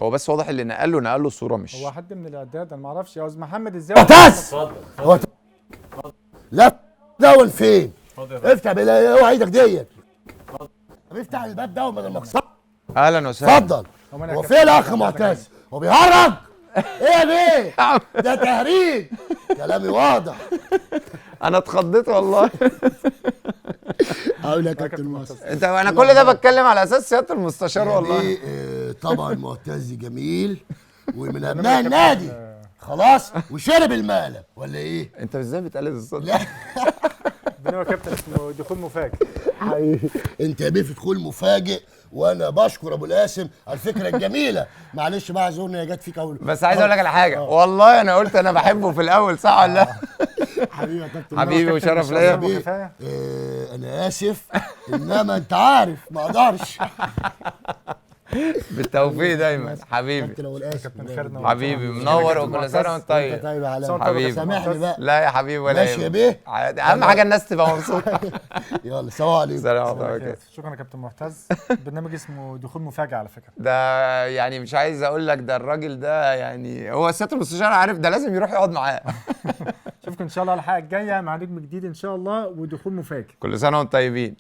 هو بس واضح اللي نقل له الصوره مش هو حد من الاعداد، انا ما اعرفش يا استاذ محمد ازاي. معتز هو لا دول فين؟ افتح بالله، اوعى ايدك ديت. طب افتح الباب ده بدل ما اكسر. اهلا وسهلا. اتفضل. هو فين الاخ معتز؟ هو بيهرج؟ ايه يا بيه؟ ده تهريج. كلامي واضح. انا اتخضيت والله. اقول يا كابتن مصر، انا كل ده بتكلم على اساس سياده المستشار والله. طبعا معتز جميل ومن ابناء النادي خلاص، وشرب المقلب ولا ايه؟ انت ازاي بتقلد الصوت؟ لا بنوع كابتن اسمه دخول مفاجئ. حقيقي انت يا بيه في دخول مفاجئ، وانا بشكر ابو القاسم على الفكره الجميله. معلش بقى اعذرني يا جت فيك اول، بس عايز اقول لك على حاجه والله، انا قلت انا بحبه في الاول صح ولا لا؟ حبيبي يا كابتن حبيبي وشرف ليا. انا اسف انما انت عارف ما اقدرش. بالتوفيق دايما حبيبي. كابتن ابو القاسم حبيبي منور وكل سنه وانت طيب. طيب يا علاء حبيبي سامحني بقى. لا يا حبيبي ولا ماشي يا بيه. اهم حاجه الناس تبقى مبسوطه. يلا سلام عليكم. سلام عليكم. شكرا يا كابتن معتز. برنامج اسمه دخول مفاجئ على فكره. ده يعني مش عايز اقول لك، ده الراجل ده يعني هو سياده المستشار عارف ده لازم يروح يقعد معاه. اشوفكم ان شاء الله الحلقه الجايه مع نجم جديد ان شاء الله ودخول مفاجئ. كل سنه وانتم طيبين.